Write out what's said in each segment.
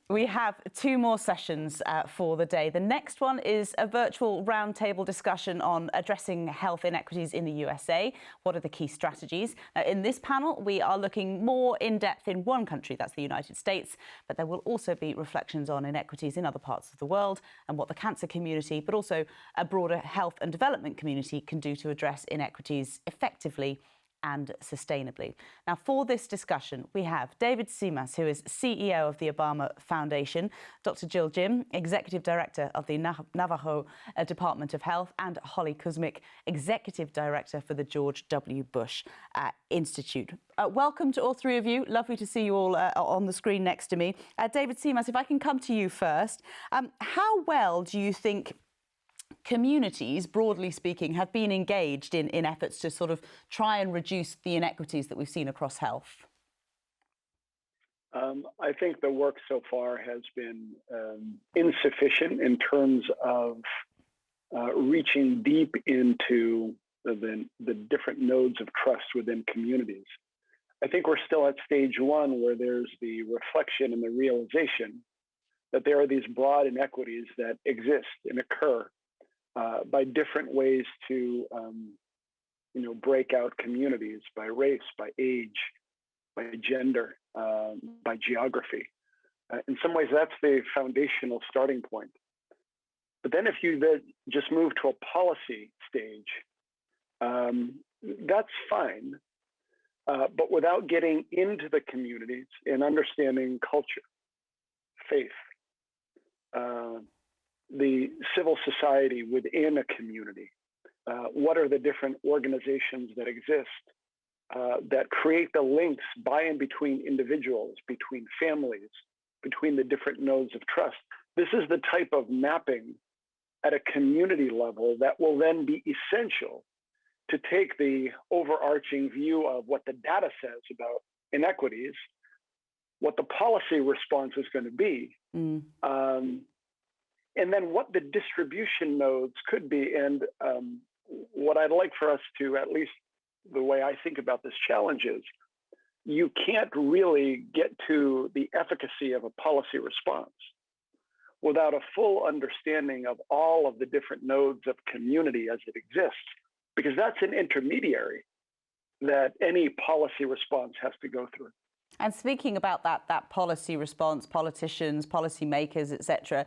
We have two more sessions for the day. The next one is a virtual roundtable discussion on addressing health inequities in the USA. What are the key strategies? Now, in this panel, we are looking more in depth in one country, that's the United States, but there will also be reflections on inequities in other parts of the world and what the cancer community, but also a broader health and development community can do to address inequities effectively and sustainably. Now, for this discussion, we have David Simas, who is CEO of the Obama Foundation, Dr. Jill Jim, Executive Director of the Navajo Department of Health, and Holly Kuzmich, Executive Director for the George W. Bush Institute. Welcome to all three of you. Lovely to see you all on the screen next to me. David Simas, if I can come to you first, how well do you think communities, broadly speaking, have been engaged in efforts to sort of try and reduce the inequities that we've seen across health? I think the work so far has been insufficient in terms of reaching deep into the different nodes of trust within communities. I think we're still at stage one, where there's the reflection and the realization that there are these broad inequities that exist and occur by different ways to, break out communities by race, by age, by gender, by geography. In some ways, that's the foundational starting point. But then if you just move to a policy stage, that's fine, but without getting into the communities and understanding culture, faith, the civil society within a community. What are the different organizations that exist that create the links by and between individuals, between families, between the different nodes of trust? This is the type of mapping at a community level that will then be essential to take the overarching view of what the data says about inequities, what the policy response is going to be, and then what the distribution nodes could be. And what I'd like for us to, at least the way I think about this challenge, is you can't really get to the efficacy of a policy response without a full understanding of all of the different nodes of community as it exists, because that's an intermediary that any policy response has to go through. And speaking about that policy response, politicians, policymakers, etc.,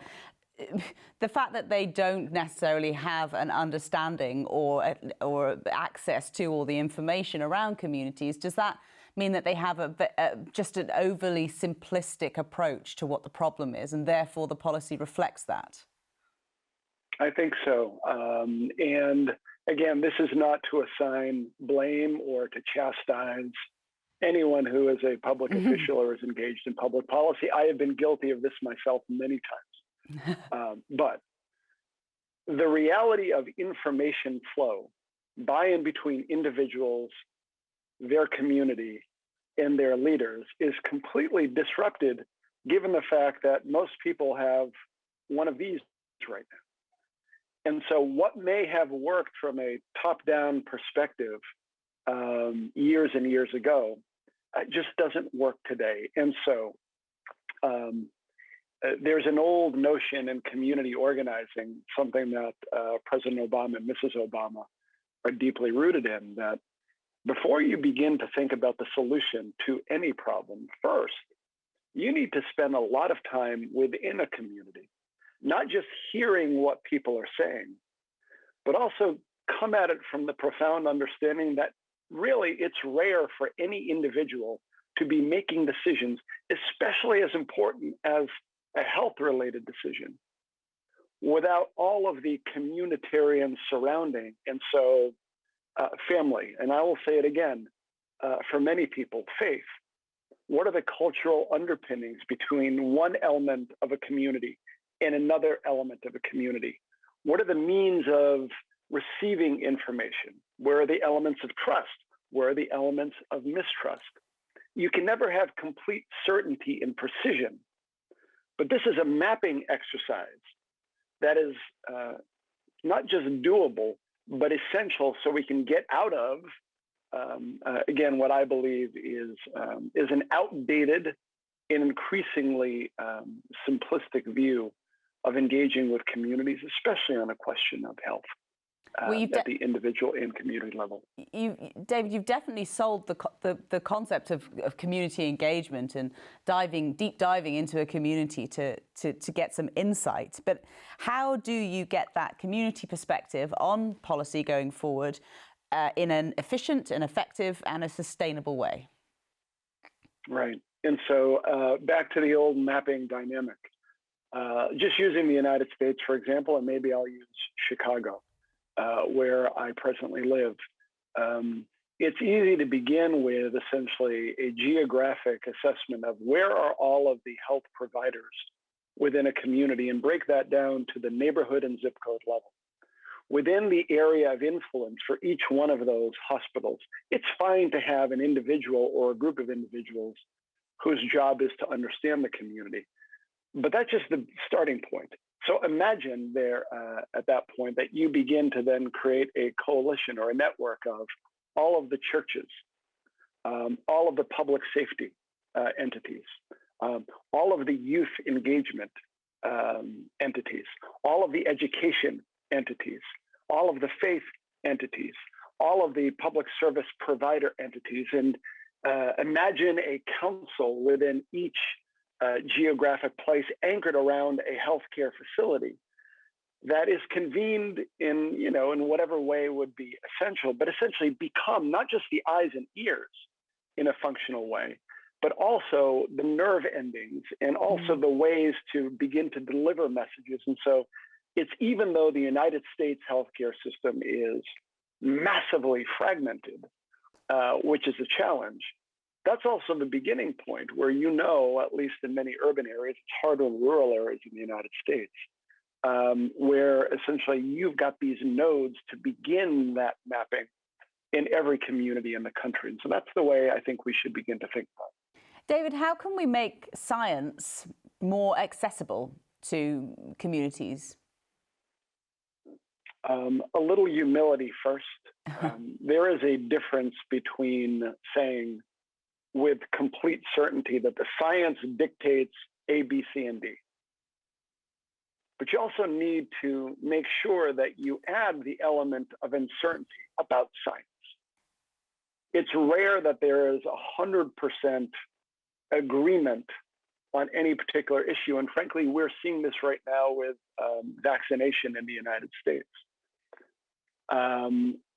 the fact that they don't necessarily have an understanding or access to all the information around communities, does that mean that they have just an overly simplistic approach to what the problem is, and therefore the policy reflects that? I think so. And again, this is not to assign blame or to chastise anyone who is a public official or is engaged in public policy. I have been guilty of this myself many times. But the reality of information flow by and between individuals, their community, and their leaders is completely disrupted, given the fact that most people have one of these right now. And so what may have worked from a top-down perspective years and years ago just doesn't work today. And so there's an old notion in community organizing, something that President Obama and Mrs. Obama are deeply rooted in, that before you begin to think about the solution to any problem, first, you need to spend a lot of time within a community, not just hearing what people are saying, but also come at it from the profound understanding that really it's rare for any individual to be making decisions, especially as important as a health-related decision, without all of the communitarian surrounding. And so family, and I will say it again, for many people, faith. What are the cultural underpinnings between one element of a community and another element of a community? What are the means of receiving information? Where are the elements of trust? Where are the elements of mistrust? You can never have complete certainty and precision. But this is a mapping exercise that is not just doable, but essential, so we can get out of, again, what I believe is an outdated an increasingly simplistic view of engaging with communities, especially on a question of health at the individual and community level. David, you've definitely sold the concept of community engagement and deep diving into a community to get some insight. But how do you get that community perspective on policy going forward in an efficient and effective and a sustainable way? Right. And so back to the old mapping dynamic. Just using the United States, for example, and maybe I'll use Chicago, where I presently live. It's easy to begin with essentially a geographic assessment of where are all of the health providers within a community and break that down to the neighborhood and zip code level. Within the area of influence for each one of those hospitals, it's fine to have an individual or a group of individuals whose job is to understand the community. But that's just the starting point. So imagine there at that point that you begin to then create a coalition or a network of all of the churches, all of the public safety entities, all of the youth engagement entities, all of the education entities, all of the faith entities, all of the public service provider entities, and imagine a council within each geographic place anchored around a healthcare facility that is convened in, in whatever way would be essential, but essentially become not just the eyes and ears in a functional way, but also the nerve endings and also the ways to begin to deliver messages. And so it's, even though the United States healthcare system is massively fragmented, which is a challenge, that's also the beginning point where, at least in many urban areas, it's harder in rural areas in the United States, where essentially you've got these nodes to begin that mapping in every community in the country. And so that's the way I think we should begin to think about it. David, how can we make science more accessible to communities? A little humility first. There is a difference between saying with complete certainty that the science dictates A, B, C, and D. But you also need to make sure that you add the element of uncertainty about science. It's rare that there is 100% agreement on any particular issue. And frankly, we're seeing this right now with vaccination in the United States.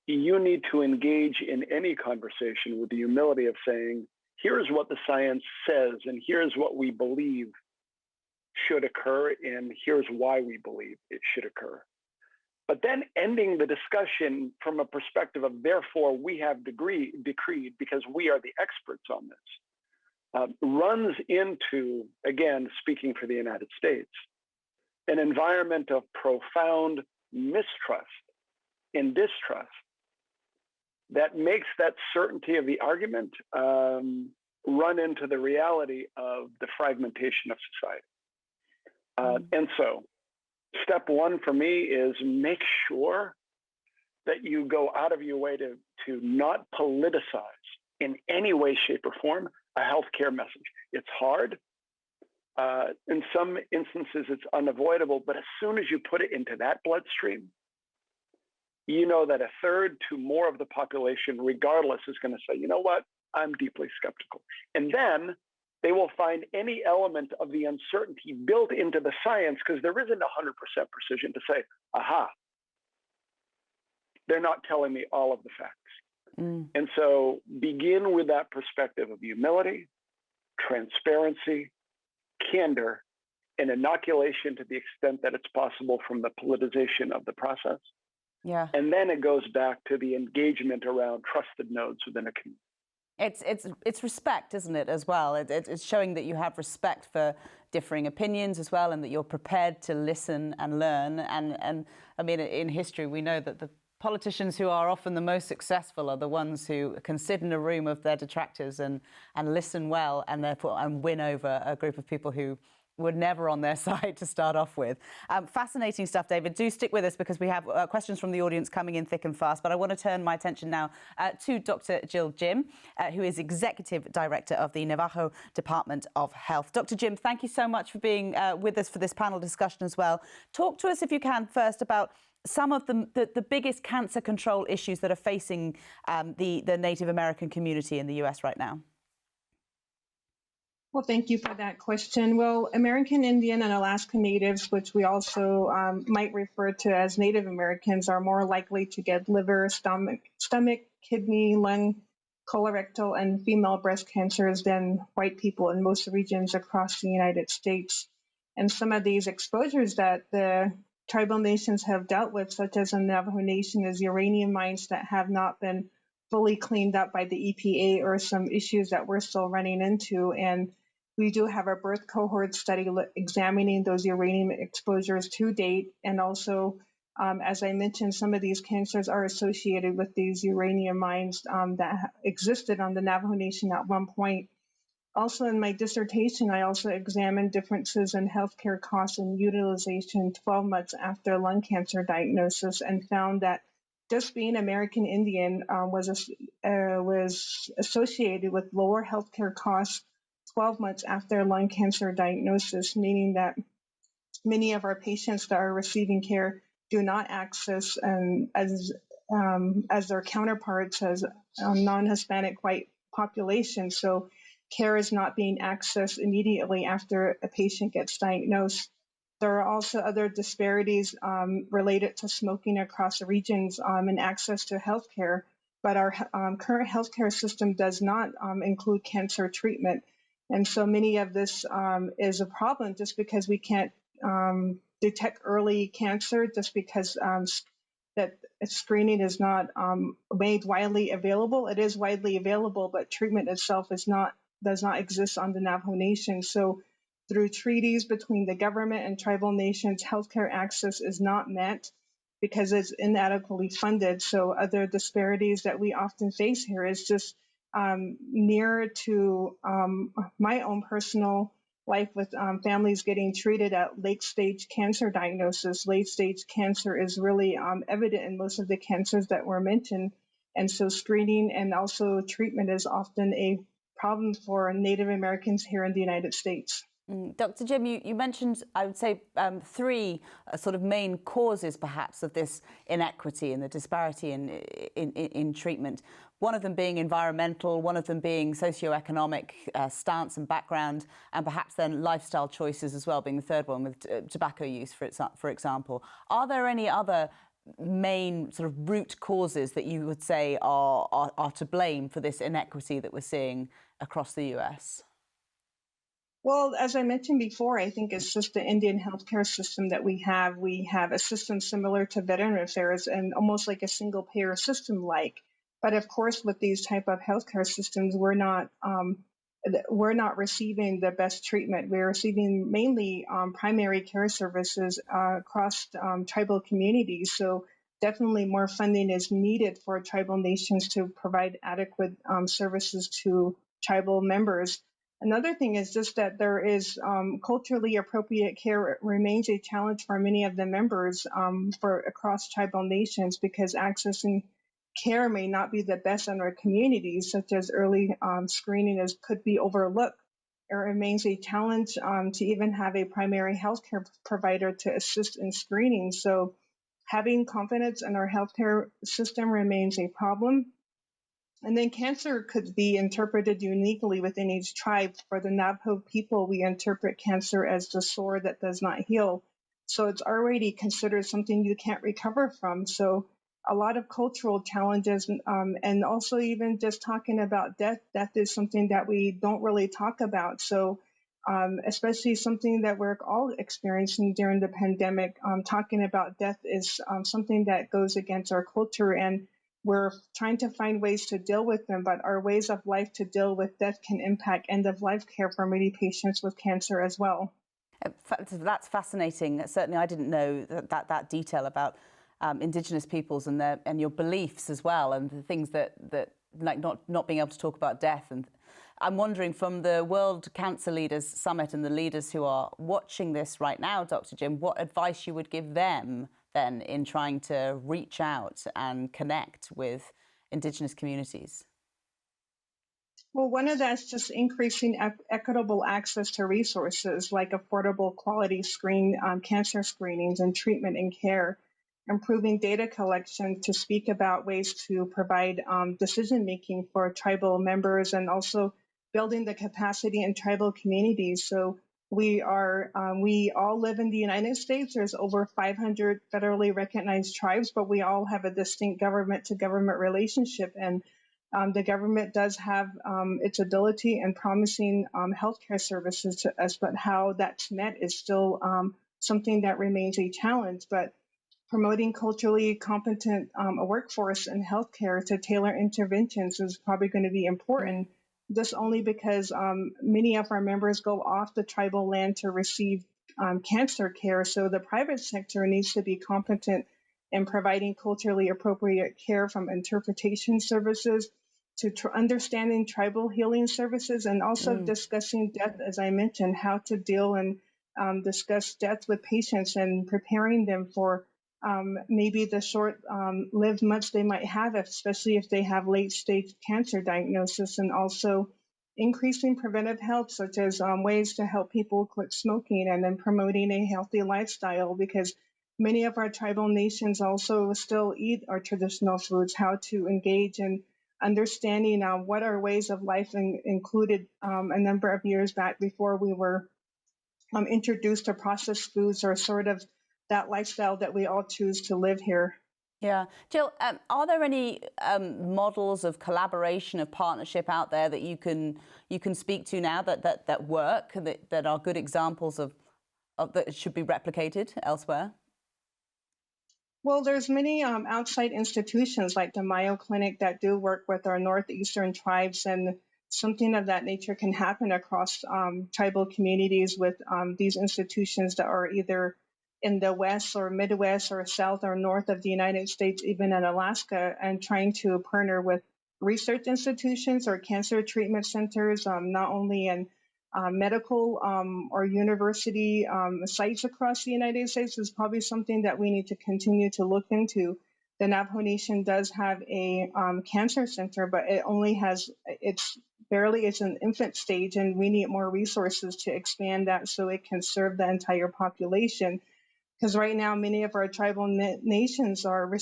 You need to engage in any conversation with the humility of saying, here's what the science says, and here's what we believe should occur, and here's why we believe it should occur. But then ending the discussion from a perspective of, therefore, we have decreed because we are the experts on this, runs into, again, speaking for the United States, an environment of profound mistrust and distrust that makes that certainty of the argument run into the reality of the fragmentation of society. And so step one for me is make sure that you go out of your way to not politicize in any way, shape, or form a healthcare message. It's hard. In some instances, it's unavoidable. But as soon as you put it into that bloodstream, you know that a third to more of the population, regardless, is going to say, you know what, I'm deeply skeptical. And then they will find any element of the uncertainty built into the science, because there isn't 100% precision to say, aha, they're not telling me all of the facts. And so begin with that perspective of humility, transparency, candor, and inoculation to the extent that it's possible from the politicization of the process. Yeah. And then it goes back to the engagement around trusted nodes within a community. It's respect, isn't it, as well? It's showing that you have respect for differing opinions as well, and that you're prepared to listen and learn. And I mean, in history, we know that the politicians who are often the most successful are the ones who can sit in a room of their detractors and listen well, and therefore win over a group of people who were never on their side to start off with. Fascinating stuff, David. Do stick with us because we have questions from the audience coming in thick and fast. But I want to turn my attention now to Dr. Jill Jim, who is Executive Director of the Navajo Department of Health. Dr. Jim, thank you so much for being with us for this panel discussion as well. Talk to us, if you can, first about some of the biggest cancer control issues that are facing the Native American community in the US right now. Well, thank you for that question. Well, American Indian and Alaska Natives, which we also might refer to as Native Americans, are more likely to get liver, stomach, kidney, lung, colorectal, and female breast cancers than white people in most regions across the United States. And some of these exposures that the tribal nations have dealt with, such as the Navajo Nation, is uranium mines that have not been fully cleaned up by the EPA, or some issues that we're still running into. And we do have a birth cohort study examining those uranium exposures to date. And also, as I mentioned, some of these cancers are associated with these uranium mines that existed on the Navajo Nation at one point. Also, in my dissertation, I also examined differences in healthcare costs and utilization 12 months after lung cancer diagnosis, and found that just being American Indian was associated with lower healthcare costs 12 months after lung cancer diagnosis, meaning that many of our patients that are receiving care do not access as their counterparts as non-Hispanic white population. So care is not being accessed immediately after a patient gets diagnosed. There are also other disparities related to smoking across the regions and access to healthcare, but our current healthcare system does not include cancer treatment. And so many of this is a problem just because we can't detect early cancer, just because that screening is not made widely available. It is widely available, but treatment itself does not exist on the Navajo Nation. So through treaties between the government and tribal nations, healthcare access is not met because it's inadequately funded. So other disparities that we often face here is just near to my own personal life with families getting treated at late-stage cancer diagnosis. Late-stage cancer is really evident in most of the cancers that were mentioned. And so screening and also treatment is often a problem for Native Americans here in the United States. Dr. Jim, you mentioned, I would say, three sort of main causes, perhaps, of this inequity and the disparity in treatment. One of them being environmental, one of them being socioeconomic stance and background, and perhaps then lifestyle choices as well, being the third one with tobacco use, for example. Are there any other main sort of root causes that you would say are to blame for this inequity that we're seeing across the US? Well, as I mentioned before, I think it's just the Indian healthcare system that we have. We have a system similar to Veteran Affairs and almost like a single payer system like. But of course, with these type of healthcare systems, we're not receiving the best treatment. We're receiving mainly primary care services across tribal communities. So definitely more funding is needed for tribal nations to provide adequate services to tribal members. Another thing is just that there is culturally appropriate care remains a challenge for many of the members for across tribal nations, because accessing care may not be the best in our communities, such as early screening could be overlooked. It remains a challenge to even have a primary healthcare provider to assist in screening. So having confidence in our healthcare system remains a problem. And then cancer could be interpreted uniquely within each tribe. For the Navajo people, we interpret cancer as the sore that does not heal. So it's already considered something you can't recover from. So a lot of cultural challenges, and also even just talking about death. Death is something that we don't really talk about. So especially something that we're all experiencing during the pandemic, talking about death is something that goes against our culture, and we're trying to find ways to deal with them, but our ways of life to deal with death can impact end-of-life care for many patients with cancer as well. That's fascinating. Certainly, I didn't know that detail about Indigenous peoples and your beliefs as well, and the things that like not being able to talk about death. And I'm wondering, from the World Cancer Leaders Summit and the leaders who are watching this right now, Dr. Jim, what advice you would give them then in trying to reach out and connect with Indigenous communities? Well, one of that's just increasing equitable access to resources like affordable quality cancer screenings and treatment and care, improving data collection to speak about ways to provide decision making for tribal members, and also building the capacity in tribal communities. So we all live in the United States. There's over 500 federally recognized tribes, but we all have a distinct government to government relationship. And the government does have its ability and promising healthcare services to us, but how that's met is still something that remains a challenge. But promoting culturally competent a workforce in healthcare to tailor interventions is probably going to be important. This only because many of our members go off the tribal land to receive cancer care. So the private sector needs to be competent in providing culturally appropriate care, from interpretation services to understanding tribal healing services, and also discussing death, as I mentioned, how to deal and discuss death with patients and preparing them for maybe the short-lived months they might have, especially if they have late-stage cancer diagnosis, and also increasing preventive health, such as ways to help people quit smoking, and then promoting a healthy lifestyle, because many of our tribal nations also still eat our traditional foods, how to engage in understanding what our ways of life included a number of years back before we were introduced to processed foods, or sort of that lifestyle that we all choose to live here. Yeah. Jill, are there any models of collaboration, of partnership out there that you can speak to now that work, that are good examples of that should be replicated elsewhere? Well, there's many outside institutions like the Mayo Clinic that do work with our northeastern tribes, and something of that nature can happen across tribal communities with these institutions that are either in the west or Midwest or south or north of the United States, even in Alaska, and trying to partner with research institutions or cancer treatment centers, not only in medical or university sites across the United States, is probably something that we need to continue to look into. The Navajo Nation does have a cancer center, but it's an infant stage, and we need more resources to expand that so it can serve the entire population. Because right now, many of our tribal nations are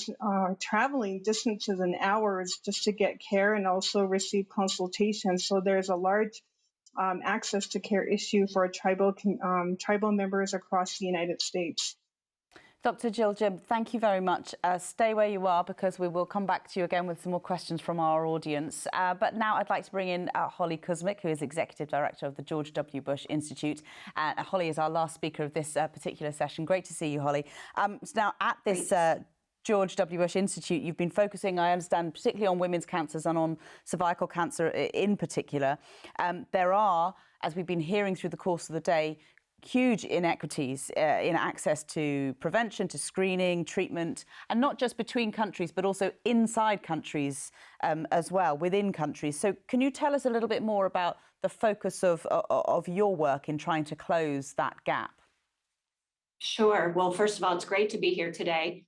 traveling distances and hours just to get care and also receive consultation. So there's a large access to care issue for tribal members across the United States. Dr. Jill Jim, thank you very much. Stay where you are, because we will come back to you again with some more questions from our audience. But now I'd like to bring in Holly Kuzmich, who is Executive Director of the George W. Bush Institute. Holly is our last speaker of this particular session. Great to see you, Holly. So now at this George W. Bush Institute, you've been focusing, I understand, particularly on women's cancers and on cervical cancer in particular. There are, as we've been hearing through the course of the day, huge inequities in access to prevention, to screening, treatment, and not just between countries, but also inside countries as well, within countries. So can you tell us a little bit more about the focus of your work in trying to close that gap? Sure. Well, first of all, it's great to be here today.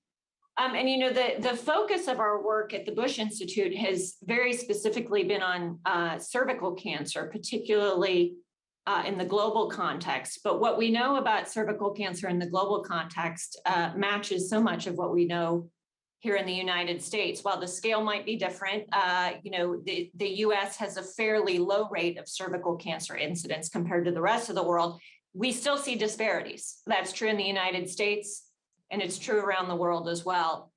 And, you know, the focus of our work at the Bush Institute has very specifically been on cervical cancer, particularly in the global context. But what we know about cervical cancer in the global context matches so much of what we know here in the United States. While the scale might be different, you know, the US has a fairly low rate of cervical cancer incidence compared to the rest of the world. We still see disparities. That's true in the United States, and it's true around the world as well.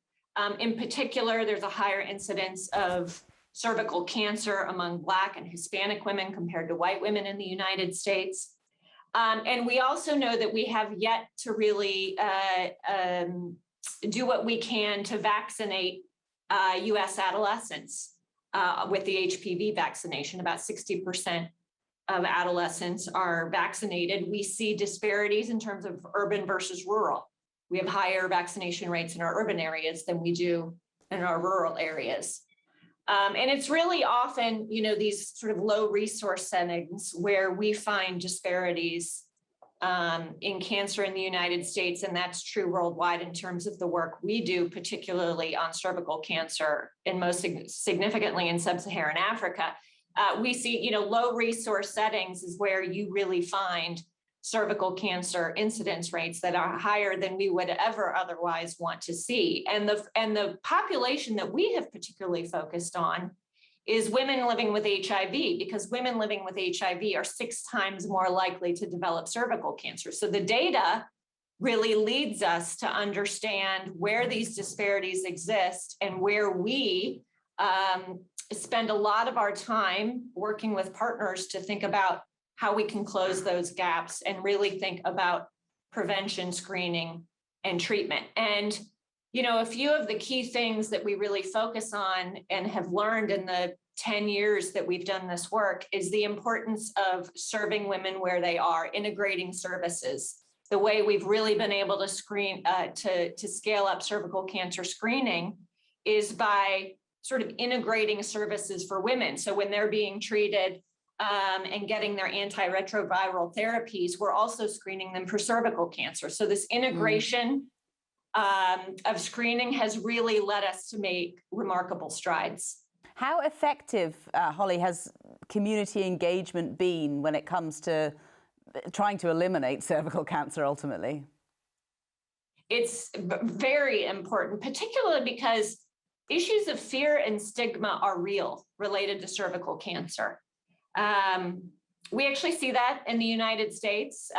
In particular, there's a higher incidence of cervical cancer among Black and Hispanic women compared to white women in the United States. And we also know that we have yet to really do what we can to vaccinate US adolescents with the HPV vaccination. About 60% of adolescents are vaccinated. We see disparities in terms of urban versus rural. We have higher vaccination rates in our urban areas than we do in our rural areas. And it's really often, these sort of low resource settings where we find disparities in cancer in the United States, and that's true worldwide in terms of the work we do, particularly on cervical cancer, and most significantly in sub-Saharan Africa. We see, low resource settings is where you really find cervical cancer incidence rates that are higher than we would ever otherwise want to see. And the population that we have particularly focused on is women living with HIV, because women living with HIV are 6 times more likely to develop cervical cancer. So the data really leads us to understand where these disparities exist and where we spend a lot of our time working with partners to think about how we can close those gaps and really think about prevention, screening, and treatment. And a few of the key things that we really focus on and have learned in the 10 years that we've done this work is the importance of serving women where they are, integrating services. The way we've really been able to to scale up cervical cancer screening is by sort of integrating services for women. So when they're being treated and getting their antiretroviral therapies, we're also screening them for cervical cancer. So this integration of screening has really led us to make remarkable strides. How effective, Holly, has community engagement been when it comes to trying to eliminate cervical cancer ultimately? It's very important, particularly because issues of fear and stigma are real related to cervical cancer. We actually see that in the United States.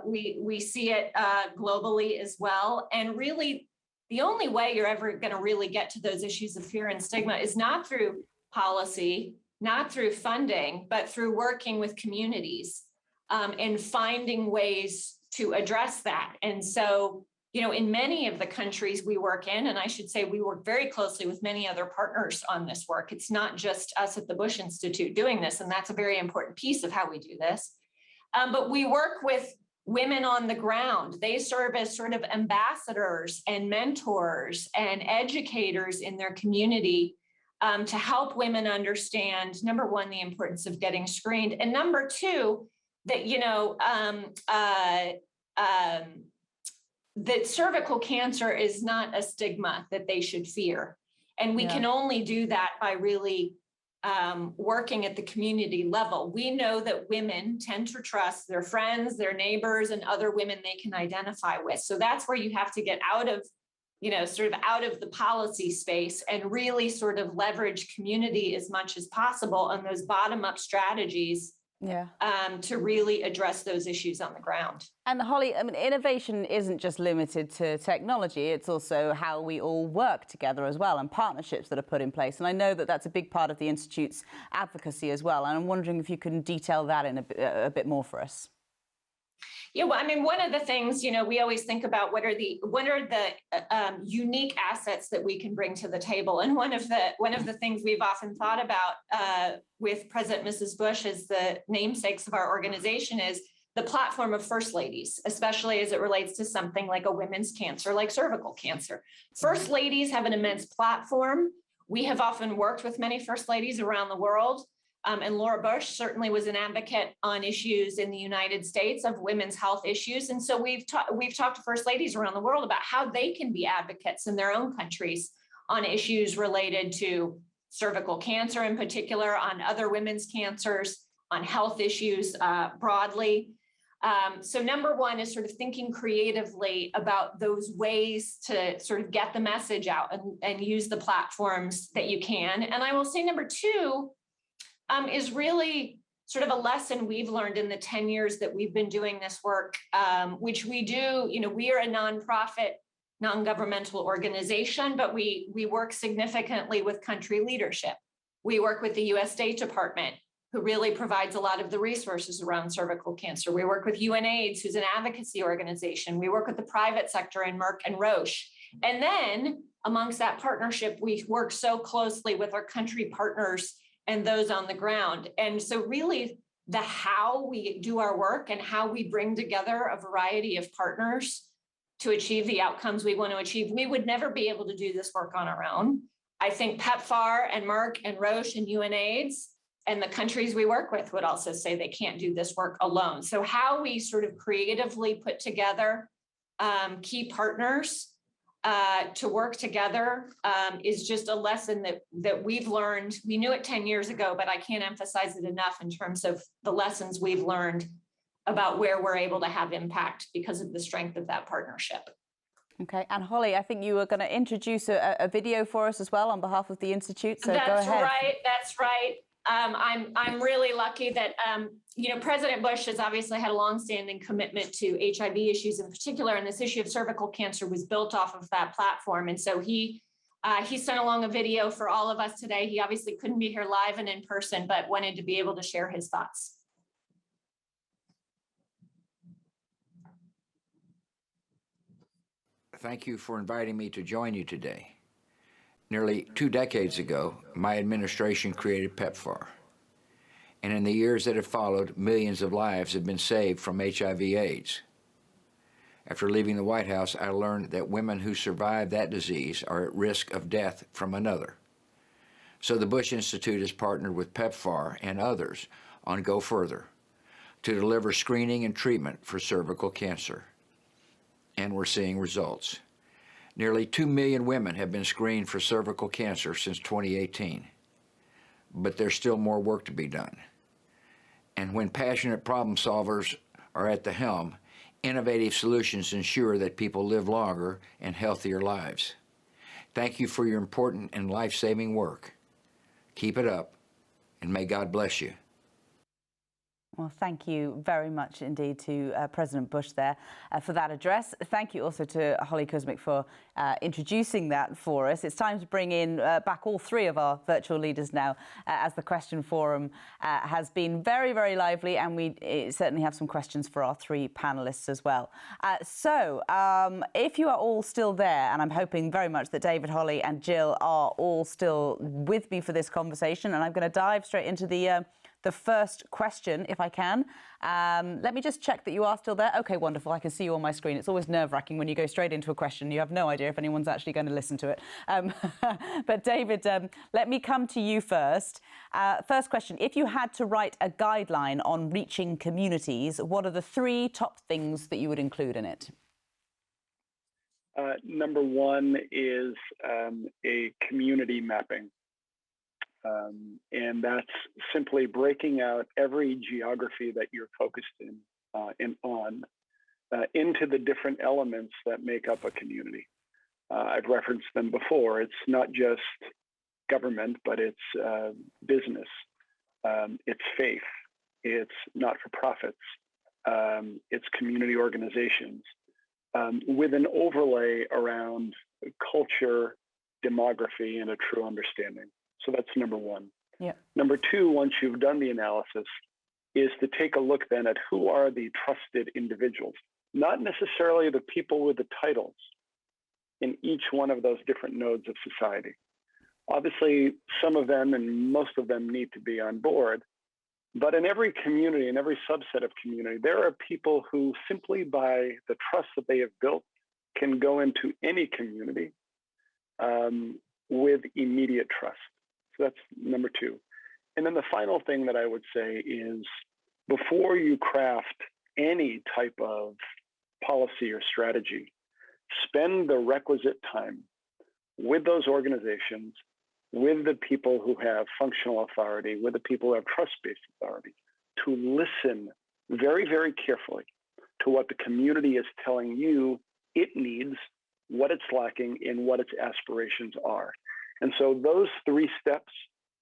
We see it globally as well. And really, the only way you're ever going to really get to those issues of fear and stigma is not through policy, not through funding, but through working with communities and finding ways to address that. And so, in many of the countries we work in, and I should say we work very closely with many other partners on this work. It's not just us at the Bush Institute doing this, and that's a very important piece of how we do this. But we work with women on the ground. They serve as sort of ambassadors and mentors and educators in their community to help women understand, number one, the importance of getting screened, and number two, that, that cervical cancer is not a stigma that they should fear. And we can only do that by really working at the community level. We know that women tend to trust their friends, their neighbors, and other women they can identify with. So that's where you have to get out of, sort of out of the policy space and really sort of leverage community as much as possible on those bottom-up strategies to really address those issues on the ground. And Holly, innovation isn't just limited to technology, it's also how we all work together as well, and partnerships that are put in place. And I know that that's a big part of the Institute's advocacy as well. And I'm wondering if you can detail that in a bit more for us. Yeah, well, one of the things, we always think about what are the unique assets that we can bring to the table. And one of the things we've often thought about with President and Mrs. Bush as the namesakes of our organization is the platform of first ladies, especially as it relates to something like a women's cancer, like cervical cancer. First ladies have an immense platform. We have often worked with many first ladies around the world. And Laura Bush certainly was an advocate on issues in the United States of women's health issues. And so we've talked to first ladies around the world about how they can be advocates in their own countries on issues related to cervical cancer in particular, on other women's cancers, on health issues broadly. So number one is sort of thinking creatively about those ways to sort of get the message out and use the platforms that you can. And I will say number two, is really sort of a lesson we've learned in the 10 years that we've been doing this work, which we do, we are a nonprofit, non-governmental organization, but we work significantly with country leadership. We work with the US State Department, who really provides a lot of the resources around cervical cancer. We work with UNAIDS, who's an advocacy organization. We work with the private sector and Merck and Roche. And then amongst that partnership, we work so closely with our country partners and those on the ground. And so really the how we do our work and how we bring together a variety of partners to achieve the outcomes we want to achieve. We would never be able to do this work on our own. I think PEPFAR and Merck and Roche and UNAIDS and the countries we work with would also say they can't do this work alone. So how we sort of creatively put together key partners to work together is just a lesson that we've learned. We knew it 10 years ago, but I can't emphasize it enough in terms of the lessons we've learned about where we're able to have impact because of the strength of that partnership. Okay, and Holly, I think you were going to introduce a video for us as well on behalf of the Institute, so go ahead. That's right. I'm really lucky that, President Bush has obviously had a longstanding commitment to HIV issues in particular, and this issue of cervical cancer was built off of that platform. And so he sent along a video for all of us today. He obviously couldn't be here live and in person, but wanted to be able to share his thoughts. Thank you for inviting me to join you today. Nearly 2 decades ago, my administration created PEPFAR. And in the years that have followed, millions of lives have been saved from HIV/AIDS. After leaving the White House, I learned that women who survive that disease are at risk of death from another. So the Bush Institute has partnered with PEPFAR and others on Go Further to deliver screening and treatment for cervical cancer. And we're seeing results. Nearly 2 million women have been screened for cervical cancer since 2018. But there's still more work to be done. And when passionate problem solvers are at the helm, innovative solutions ensure that people live longer and healthier lives. Thank you for your important and life-saving work. Keep it up, and may God bless you. Well, thank you very much indeed to President Bush there for that address. Thank you also to Holly Kuzmich for introducing that for us. It's time to bring in back all 3 of our virtual leaders now, as the question forum has been very, very lively, and we certainly have some questions for our 3 panelists as well. So if you are all still there, and I'm hoping very much that David, Holly and Jill are all still with me for this conversation, and I'm going to dive straight into the first question, if I can. Let me just check that you are still there. Okay, wonderful. I can see you on my screen. It's always nerve-wracking when you go straight into a question. You have no idea if anyone's actually going to listen to it. But David, let me come to you first. First question, if you had to write a guideline on reaching communities, what are the 3 top things that you would include in it? Number 1 is a community mapping. And that's simply breaking out every geography that you're focused on into the different elements that make up a community. I've referenced them before. It's not just government, but it's business, it's faith, it's not-for-profits, it's community organizations, with an overlay around culture, demography, and a true understanding. So that's number 1. Yeah. Number 2, once you've done the analysis, is to take a look then at who are the trusted individuals, not necessarily the people with the titles in each one of those different nodes of society. Obviously, some of them and most of them need to be on board, but in every community, in every subset of community, there are people who simply by the trust that they have built can go into any community with immediate trust. So that's number 2. And then the final thing that I would say is before you craft any type of policy or strategy, spend the requisite time with those organizations, with the people who have functional authority, with the people who have trust-based authority, to listen very, very carefully to what the community is telling you it needs, what it's lacking, and what its aspirations are. And so those 3 steps,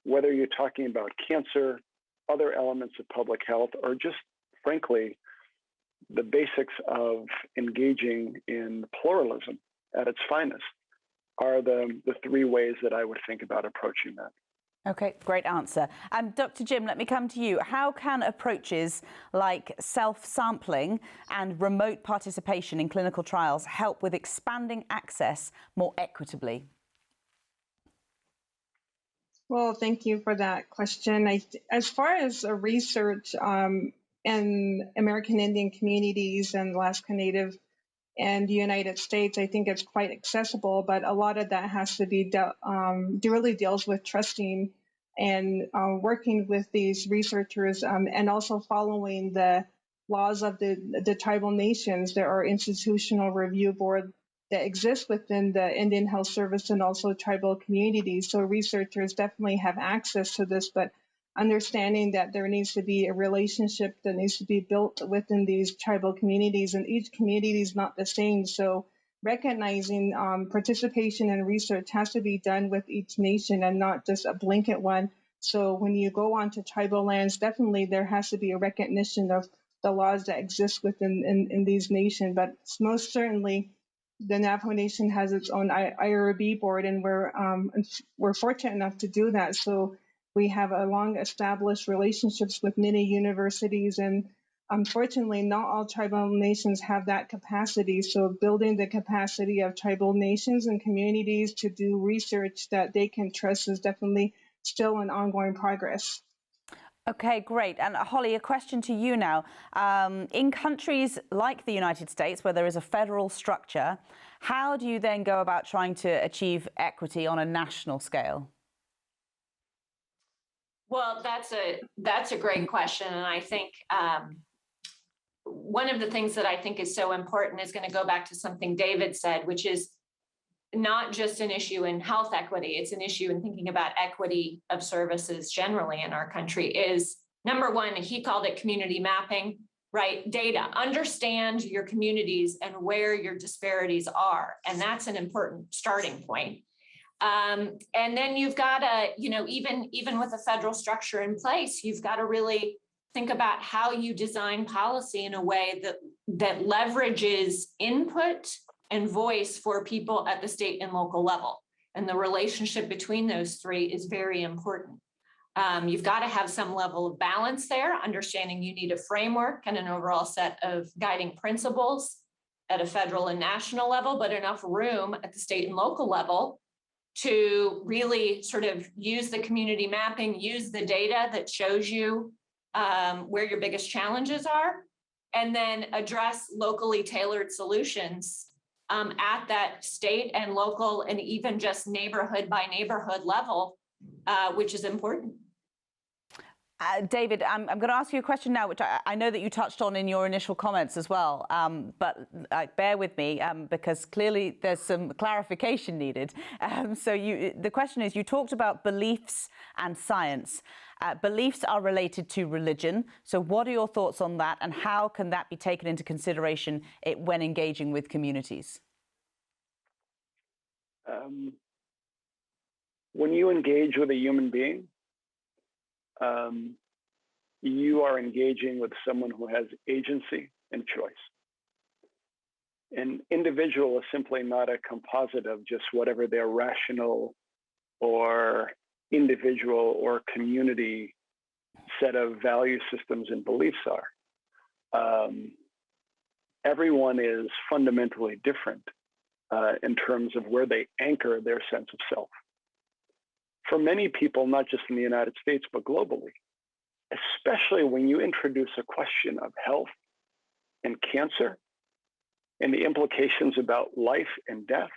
whether you're talking about cancer, other elements of public health, or just frankly, the basics of engaging in pluralism at its finest, are the 3 ways that I would think about approaching that. Okay, great answer. And Dr. Jim, let me come to you. How can approaches like self-sampling and remote participation in clinical trials help with expanding access more equitably? Well, thank you for that question. As far as research in American Indian communities and Alaska Native and the United States, I think it's quite accessible, but a lot of that has to be really deals with trusting and working with these researchers and also following the laws of the tribal nations. There are institutional review boards that exist within the Indian Health Service and also tribal communities. So researchers definitely have access to this, but understanding that there needs to be a relationship that needs to be built within these tribal communities, and each community is not the same. So recognizing participation in research has to be done with each nation and not just a blanket one. So when you go onto tribal lands, definitely there has to be a recognition of the laws that exist within in these nations. But most certainly, the Navajo Nation has its own IRB board, and we're fortunate enough to do that. So we have a long established relationships with many universities, and unfortunately, not all tribal nations have that capacity. So building the capacity of tribal nations and communities to do research that they can trust is definitely still an ongoing progress. Okay, great. And Holly, a question to you now. In countries like the United States, where there is a federal structure, how do you then go about trying to achieve equity on a national scale? Well, that's a great question. And I think one of the things that I think is so important is going to go back to something David said, which is not just an issue in health equity, it's an issue in thinking about equity of services generally in our country. Is number one, he called it community mapping, right? Data, understand your communities and where your disparities are. And that's an important starting point. And then you've got to, even with a federal structure in place, you've got to really think about how you design policy in a way that leverages input and voice for people at the state and local level. And the relationship between those three is very important. You've got to have some level of balance there, understanding you need a framework and an overall set of guiding principles at a federal and national level, but enough room at the state and local level to really sort of use the community mapping, use the data that shows you where your biggest challenges are, and then address locally tailored solutions at that state and local and even just neighborhood by neighborhood level, which is important. David, I'm going to ask you a question now, which I know that you touched on in your initial comments as well, but bear with me because clearly there's some clarification needed. The question is, you talked about beliefs and science. Beliefs are related to religion. So what are your thoughts on that, and how can that be taken into consideration when engaging with communities? When you engage with a human being, you are engaging with someone who has agency and choice. An individual is simply not a composite of just whatever their rational or individual or community set of value systems and beliefs are. Everyone is fundamentally different in terms of where they anchor their sense of self. For many people, not just in the United States, but globally, especially when you introduce a question of health and cancer and the implications about life and death,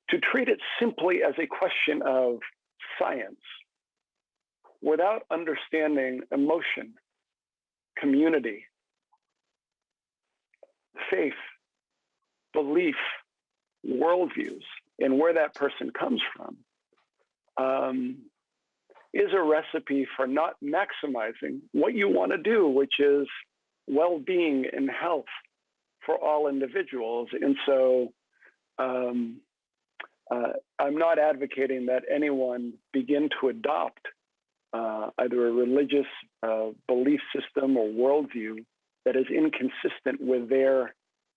to treat it simply as a question of science without understanding emotion, community, faith, belief, worldviews, and where that person comes from, is a recipe for not maximizing what you want to do, which is well-being and health for all individuals. And so I'm not advocating that anyone begin to adopt either a religious belief system or worldview that is inconsistent with their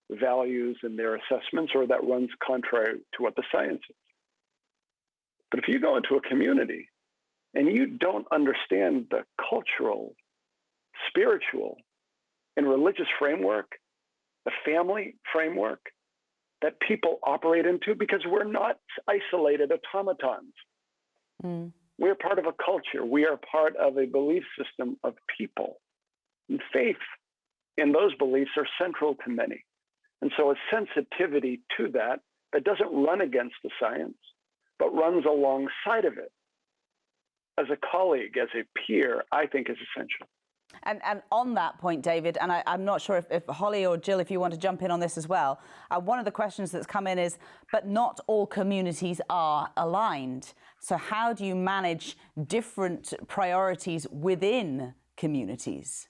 values and their assessments, or that runs contrary to what the science is. But if you go into a community and you don't understand the cultural, spiritual, and religious framework, the family framework that people operate into, because we're not isolated automatons. We're part of a culture. We are part of a belief system of people and faith in those beliefs are central to many. And so a sensitivity to that doesn't run against the science, but runs alongside of it as a colleague, as a peer, I think is essential. And on that point, David, and I'm not sure if Holly or Jill, if you want to jump in on this as well, one of the questions that's come in is, but not all communities are aligned. So how do you manage different priorities within communities?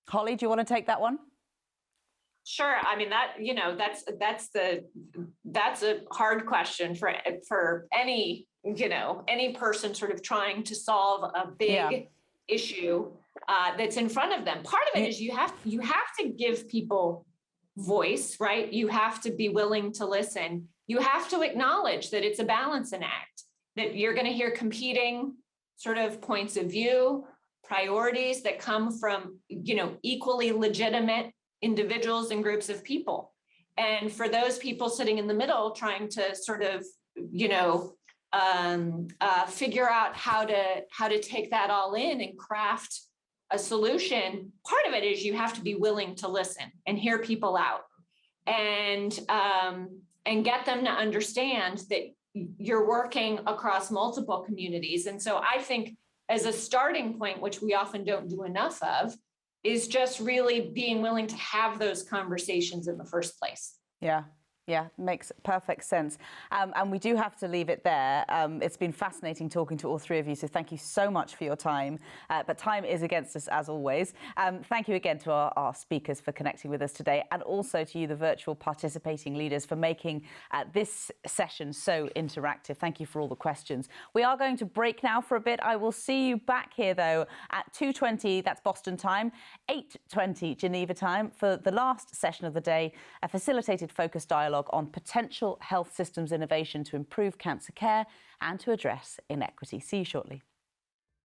Holly, do you want to take that one? Sure. I mean, that's a hard question for any person sort of trying to solve a big issue that's in front of them. Part of it is you have to give people voice, right? You have to be willing to listen. You have to acknowledge that it's a balancing act, that you're going to hear competing sort of points of view, priorities that come from, equally legitimate individuals and groups of people. And for those people sitting in the middle trying to sort of, figure out how to take that all in and craft a solution, part of it is you have to be willing to listen and hear people out and get them to understand that you're working across multiple communities. And so I think as a starting point, which we often don't do enough of, is just really being willing to have those conversations in the first place. Yeah, makes perfect sense. And we do have to leave it there. It's been fascinating talking to all three of you, so thank you so much for your time. But time is against us, as always. Thank you again to our speakers for connecting with us today, and also to you, the virtual participating leaders, for making this session so interactive. Thank you for all the questions. We are going to break now for a bit. I will see you back here, though, at 2:20, that's Boston time, 8:20 Geneva time, for the last session of the day, a facilitated focus dialogue on potential health systems innovation to improve cancer care and to address inequity. See you shortly.